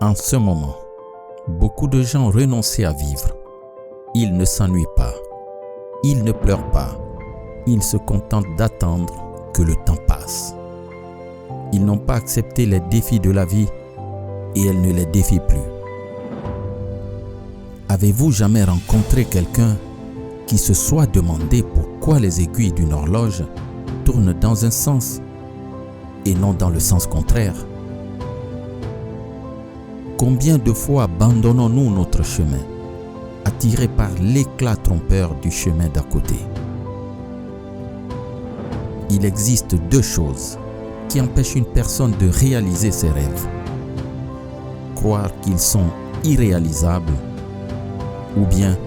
En ce moment, beaucoup de gens renonçaient à vivre. Ils ne s'ennuient pas. Ils ne pleurent pas. Ils se contentent d'attendre que le temps passe. Ils n'ont pas accepté les défis de la vie et elle ne les défie plus. Avez-vous jamais rencontré quelqu'un qui se soit demandé pourquoi les aiguilles d'une horloge tournent dans un sens et non dans le sens contraire? Combien de fois abandonnons-nous notre chemin, attirés par l'éclat trompeur du chemin d'à côté? Il existe deux choses qui empêchent une personne de réaliser ses rêves. Croire qu'ils sont irréalisables, ou bien,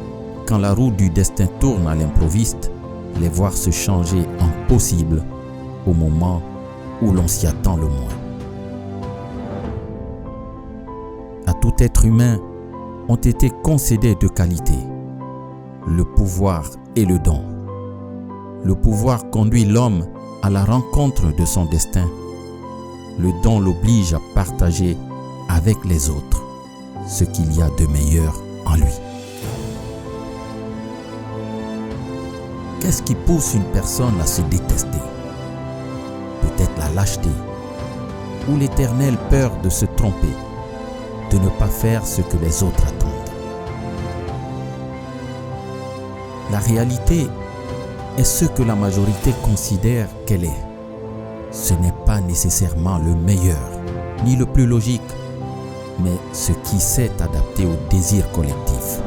quand la roue du destin tourne à l'improviste, les voir se changer en possible au moment où l'on s'y attend le moins. À tout être humain ont été concédés deux qualités, le pouvoir et le don. Le pouvoir conduit l'homme à la rencontre de son destin. Le don l'oblige à partager avec les autres ce qu'il y a de meilleur en lui. Qu'est-ce qui pousse une personne à se détester? Peut-être la lâcheté ou l'éternelle peur de se tromper, de ne pas faire ce que les autres attendent. La réalité est ce que la majorité considère qu'elle est. Ce n'est pas nécessairement le meilleur, ni le plus logique, mais ce qui s'est adapté au désir collectif.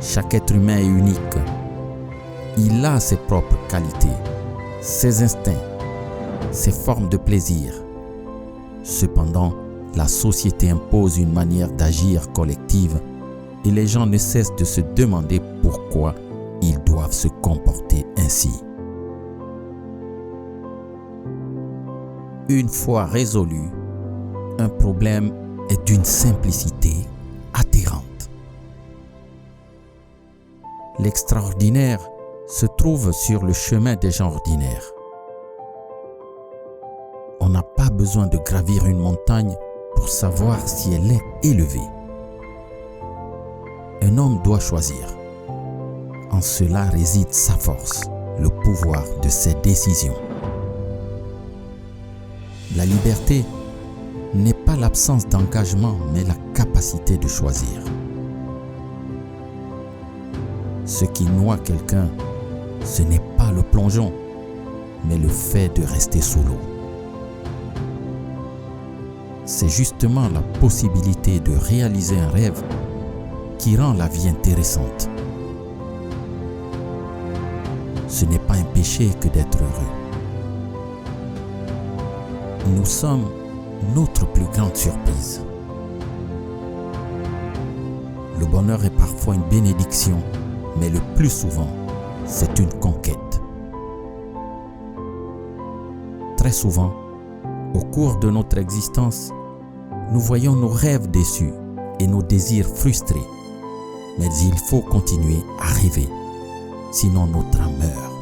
Chaque être humain est unique. Il a ses propres qualités, ses instincts, ses formes de plaisir. Cependant, la société impose une manière d'agir collective et les gens ne cessent de se demander pourquoi ils doivent se comporter ainsi. Une fois résolu, un problème est d'une simplicité atterrante. L'extraordinaire se trouve sur le chemin des gens ordinaires. On n'a pas besoin de gravir une montagne pour savoir si elle est élevée. Un homme doit choisir. En cela réside sa force, le pouvoir de ses décisions. La liberté n'est pas l'absence d'engagement, mais la capacité de choisir. Ce qui noie quelqu'un, ce n'est pas le plongeon, mais le fait de rester sous l'eau. C'est justement la possibilité de réaliser un rêve qui rend la vie intéressante. Ce n'est pas un péché que d'être heureux. Nous sommes notre plus grande surprise. Le bonheur est parfois une bénédiction, mais le plus souvent, c'est une conquête. Très souvent, au cours de notre existence, nous voyons nos rêves déçus et nos désirs frustrés. Mais il faut continuer à rêver, sinon notre âme meurt.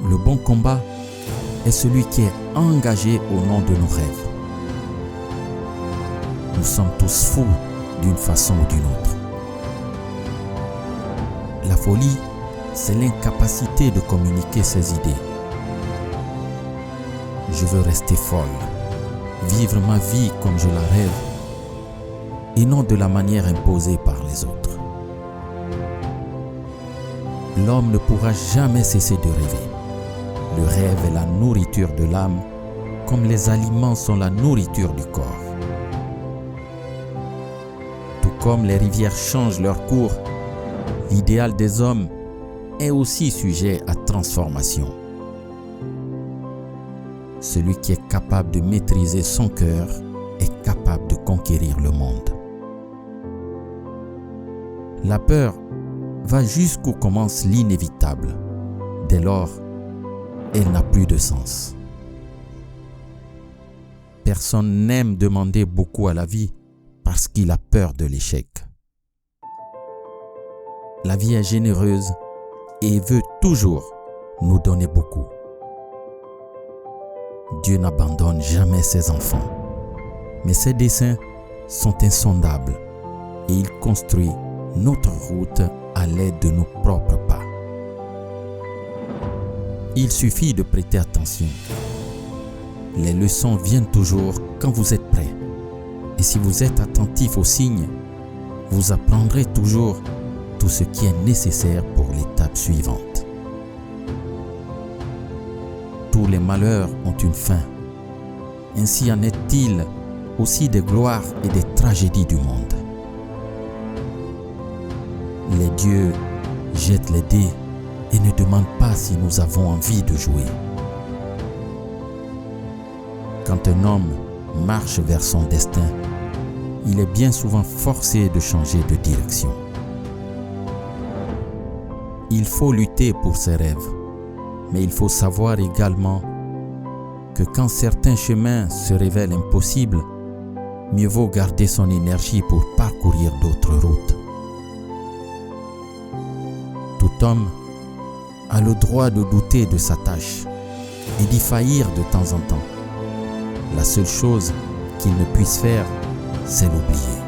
Le bon combat est celui qui est engagé au nom de nos rêves. Nous sommes tous fous d'une façon ou d'une autre. La folie, c'est l'incapacité de communiquer ses idées. Je veux rester folle, vivre ma vie comme je la rêve, et non de la manière imposée par les autres. L'homme ne pourra jamais cesser de rêver. Le rêve est la nourriture de l'âme, comme les aliments sont la nourriture du corps. Tout comme les rivières changent leur cours, l'idéal des hommes est aussi sujet à transformation. Celui qui est capable de maîtriser son cœur est capable de conquérir le monde. La peur va jusqu'où commence l'inévitable. Dès lors, elle n'a plus de sens. Personne n'aime demander beaucoup à la vie parce qu'il a peur de l'échec. La vie est généreuse et veut toujours nous donner beaucoup. Dieu n'abandonne jamais ses enfants, mais ses desseins sont insondables et il construit notre route à l'aide de nos propres pas. Il suffit de prêter attention. Les leçons viennent toujours quand vous êtes prêt. Et si vous êtes attentif aux signes, vous apprendrez toujours tout ce qui est nécessaire pour l'étape suivante. Tous les malheurs ont une fin. Ainsi en est-il aussi des gloires et des tragédies du monde. Les dieux jettent les dés et ne demandent pas si nous avons envie de jouer. Quand un homme marche vers son destin, il est bien souvent forcé de changer de direction. Il faut lutter pour ses rêves, mais il faut savoir également que quand certains chemins se révèlent impossibles, mieux vaut garder son énergie pour parcourir d'autres routes. Tout homme a le droit de douter de sa tâche et d'y faillir de temps en temps. La seule chose qu'il ne puisse faire, c'est l'oublier.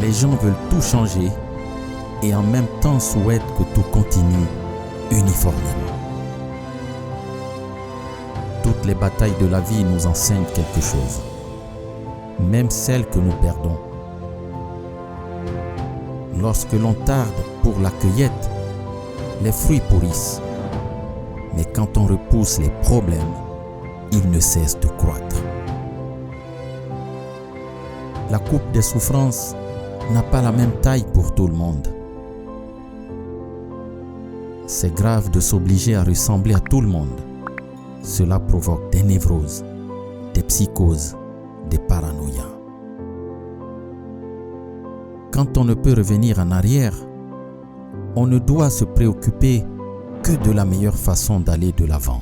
Les gens veulent tout changer et en même temps souhaitent que tout continue uniformément. Toutes les batailles de la vie nous enseignent quelque chose, même celles que nous perdons. Lorsque l'on tarde pour la cueillette, les fruits pourrissent. Mais quand on repousse les problèmes, ils ne cessent de croître. La coupe des souffrances n'a pas la même taille pour tout le monde. C'est grave de s'obliger à ressembler à tout le monde. Cela provoque des névroses, des psychoses, des paranoïas. Quand on ne peut revenir en arrière, on ne doit se préoccuper que de la meilleure façon d'aller de l'avant.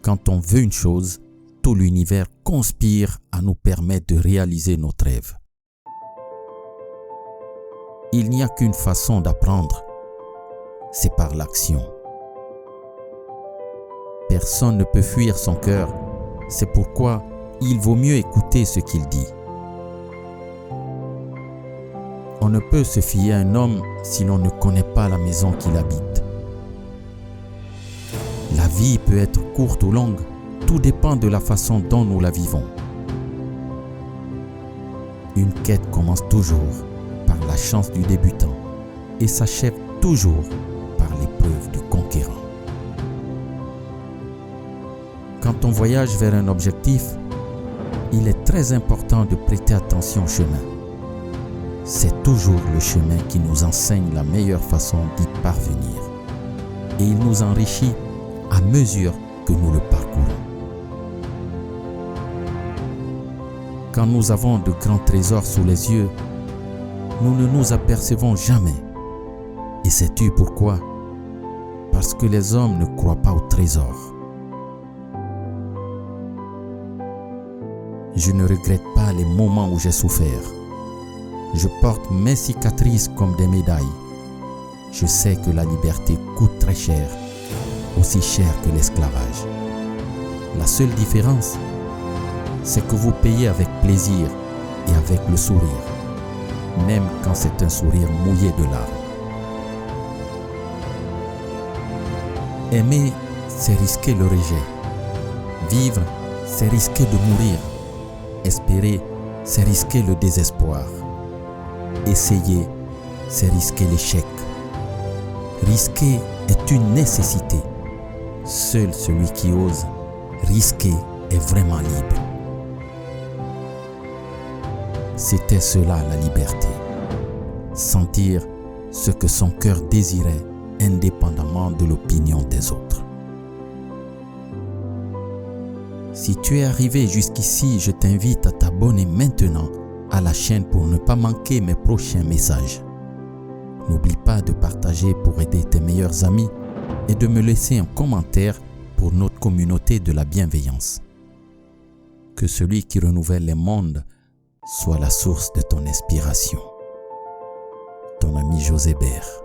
Quand on veut une chose, tout l'univers conspire à nous permettre de réaliser notre rêve. Il n'y a qu'une façon d'apprendre, c'est par l'action. Personne ne peut fuir son cœur, c'est pourquoi il vaut mieux écouter ce qu'il dit. On ne peut se fier à un homme si l'on ne connaît pas la maison qu'il habite. La vie peut être courte ou longue, tout dépend de la façon dont nous la vivons. Une quête commence toujours par la chance du débutant et s'achève toujours par l'épreuve du conquérant. Quand on voyage vers un objectif, il est très important de prêter attention au chemin. C'est toujours le chemin qui nous enseigne la meilleure façon d'y parvenir. Et il nous enrichit à mesure que nous le parcourons. Quand nous avons de grands trésors sous les yeux, nous ne nous apercevons jamais. Et sais-tu pourquoi? Parce que les hommes ne croient pas aux trésors. Je ne regrette pas les moments où j'ai souffert. Je porte mes cicatrices comme des médailles. Je sais que la liberté coûte très cher, aussi cher que l'esclavage. La seule différence, c'est que vous payez avec plaisir et avec le sourire, même quand c'est un sourire mouillé de larmes. Aimer, c'est risquer le rejet. Vivre, c'est risquer de mourir. Espérer, c'est risquer le désespoir. Essayer, c'est risquer l'échec. Risquer est une nécessité. Seul celui qui ose risquer est vraiment libre. C'était cela la liberté. Sentir ce que son cœur désirait indépendamment de l'opinion des autres. Si tu es arrivé jusqu'ici, je t'invite à t'abonner maintenant à la chaîne pour ne pas manquer mes prochains messages. N'oublie pas de partager pour aider tes meilleurs amis et de me laisser un commentaire pour notre communauté de la bienveillance. Que celui qui renouvelle les mondes soit la source de ton inspiration. Ton ami José Bert.